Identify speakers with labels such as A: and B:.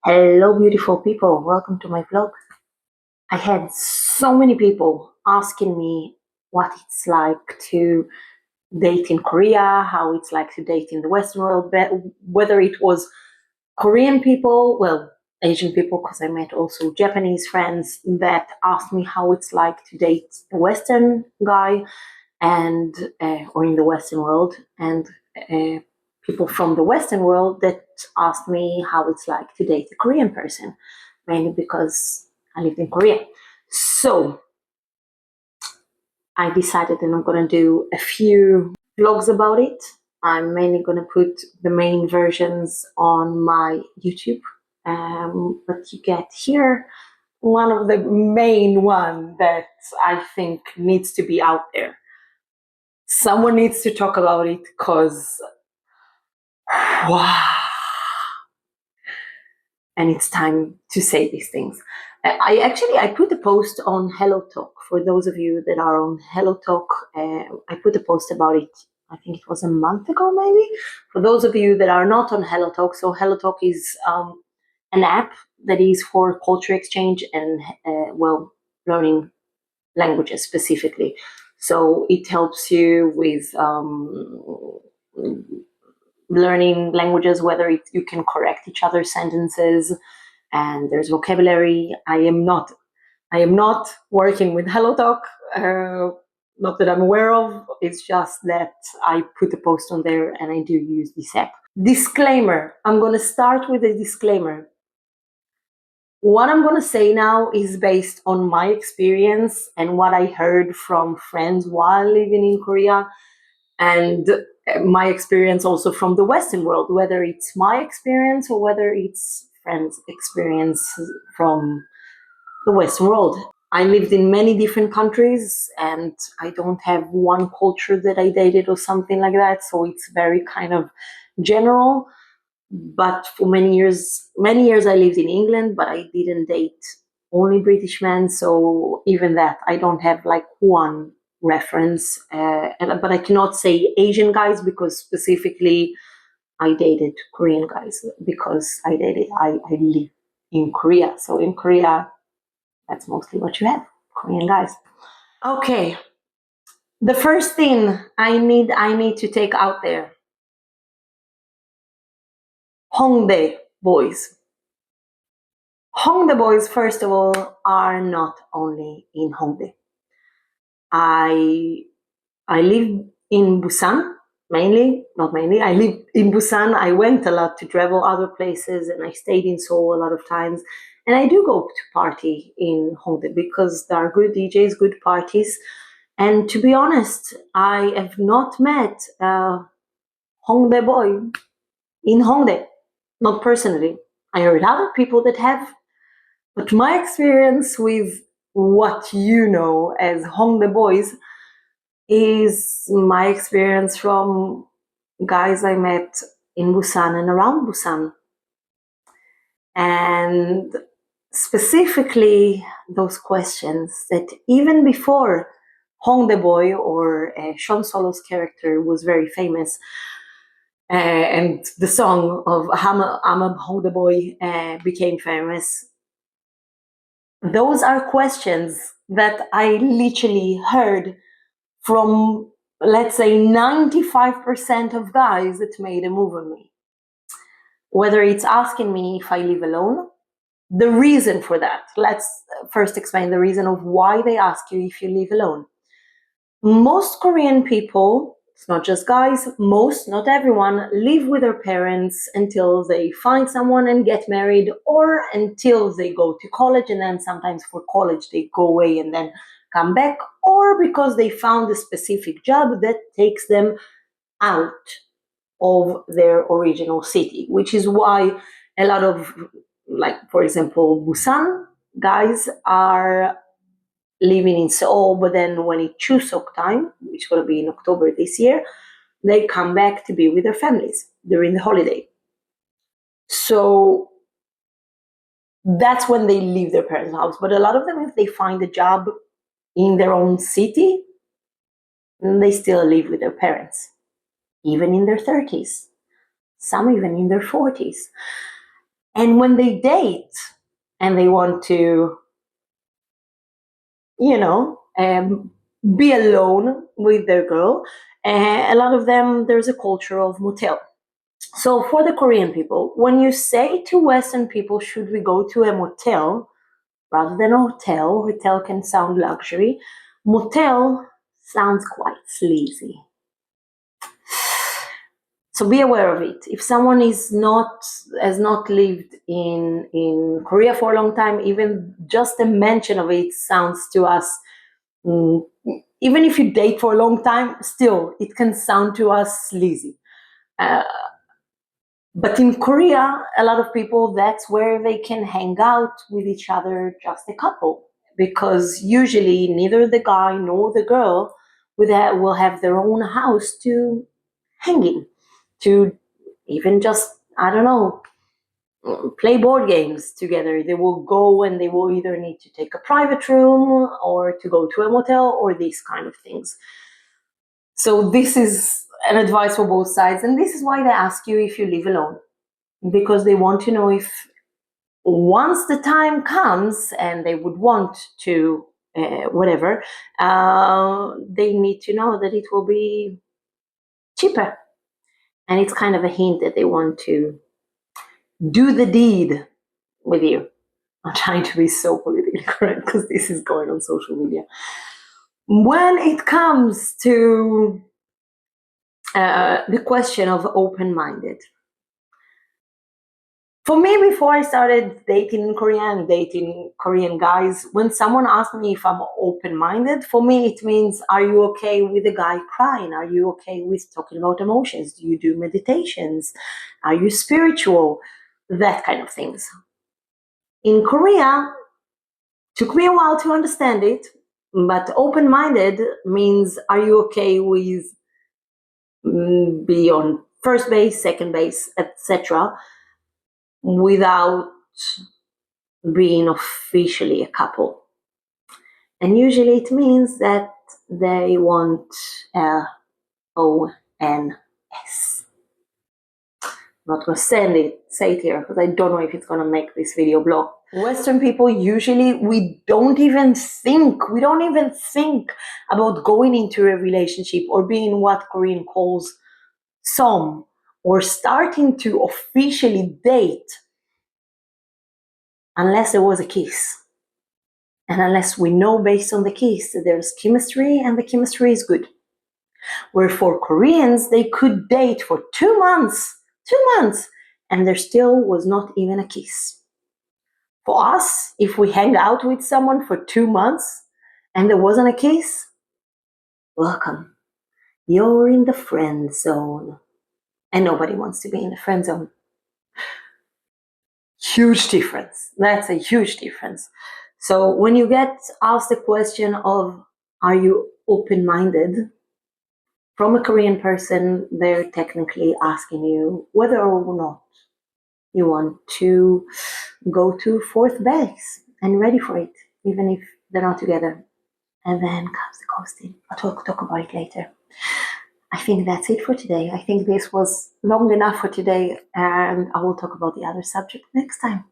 A: Hello, beautiful people. Welcome to my vlog. I had so many people asking me what it's like to date in Korea, how it's like to date in the Western world, whether it was Korean people, well, Asian people, because I met also Japanese friends that asked me how it's like to date a Western guy and or in the Western world, and uh, people from the Western world that asked me how it's like to date a Korean person, mainly because I lived in Korea. So I decided that I'm gonna do a few vlogs about it. I'm mainly gonna put the main versions on my YouTube, but you get here one of the main one that I think needs to be out there. Someone needs to talk about it because wow, and it's time to say these things. I put a post on Hello Talk. For those of you that are on Hello Talk, I put a post about it. I think it was a month ago, maybe. For those of you that are not on Hello Talk, so Hello Talk is an app that is for culture exchange and learning languages specifically. So it helps you with learning languages, whether you can correct each other's sentences, and there's vocabulary. I am not working with HelloTalk, not that I'm aware of. It's just that I put a post on there and I do use this app. Disclaimer, I'm going to start with a disclaimer. What I'm going to say now is based on my experience and what I heard from friends while living in Korea, and my experience also from the Western world, whether it's my experience or whether it's friends' experience from the Western world. I lived in many different countries and I don't have one culture that I dated or something like that, so it's very kind of general. But for many years I lived in England, but I didn't date only British men, so even that I don't have like one reference. But I cannot say Asian guys because specifically I dated Korean guys because I live in Korea. So in Korea, that's mostly what you have, Korean guys. Okay, the first thing I need to take out there, Hongdae boys. Hongdae boys, first of all, are not only in Hongdae. I live in Busan, I live in Busan. I went a lot to travel other places and I stayed in Seoul a lot of times. And I do go to party in Hongdae because there are good DJs, good parties. And to be honest, I have not met a Hongdae boy in Hongdae, not personally. I heard other people that have, but my experience with what you know as Hongdae boys is my experience from guys I met in Busan and around Busan. And specifically those questions that even before Hongdae boy or Sean Solo's character was very famous, and the song of I'm a Hongdae boy became famous. Those are questions that I literally heard from, let's say, 95% of guys that made a move on me. Whether it's asking me if I live alone, the reason for that. Let's first explain the reason of why they ask you if you live alone. Most Korean people, it's not just guys, most, not everyone, live with their parents until they find someone and get married, or until they go to college, and then sometimes for college they go away and then come back, or because they found a specific job that takes them out of their original city, which is why a lot of, like, for example, Busan guys are living in Seoul, but then when it's Chuseok time, which will be in October this year, they come back to be with their families during the holiday. So that's when they leave their parents' house. But a lot of them, if they find a job in their own city, they still live with their parents, even in their 30s, some even in their 40s. And when they date and they want to, be alone with their girl, a lot of them, there's a culture of motel. So for the Korean people, when you say to Western people, should we go to a motel rather than a hotel? Hotel can sound luxury. Motel sounds quite sleazy. So be aware of it. If someone has not lived in Korea for a long time, even just the mention of it sounds to us, even if you date for a long time, still it can sound to us sleazy. But in Korea, a lot of people, that's where they can hang out with each other, just a couple, because usually neither the guy nor the girl will have their own house to hang in, to even just, I don't know, play board games together. They will go and they will either need to take a private room or to go to a motel or these kind of things. So this is an advice for both sides, and this is why they ask you if you live alone, because they want to know if once the time comes and they would want to whatever, they need to know that it will be cheaper. And it's kind of a hint that they want to do the deed with you. I'm trying to be so politically correct because this is going on social media. When it comes to the question of open-minded, for me, before I started dating Korean guys, when someone asked me if I'm open-minded, for me it means, are you okay with a guy crying? Are you okay with talking about emotions? Do you do meditations? Are you spiritual? That kind of things. In Korea, took me a while to understand it, but open-minded means, are you okay with be on first base, second base, etc., without being officially a couple? And usually it means that they want ONS. I'm not going to say it here because I don't know if it's going to make this video block. Western people, usually we don't even think about going into a relationship or being what Korean calls som, or starting to officially date, unless there was a kiss. And unless we know based on the kiss that there's chemistry and the chemistry is good. Where for Koreans, they could date for 2 months, and there still was not even a kiss. For us, if we hang out with someone for 2 months and there wasn't a kiss, welcome. You're in the friend zone. And nobody wants to be in the friend zone. Huge difference. That's a huge difference. So when you get asked the question of, are you open-minded? From a Korean person, they're technically asking you whether or not you want to go to fourth base and ready for it, even if they're not together. And then comes the ghosting. I'll talk about it later. I think that's it for today. I think this was long enough for today, and I will talk about the other subject next time.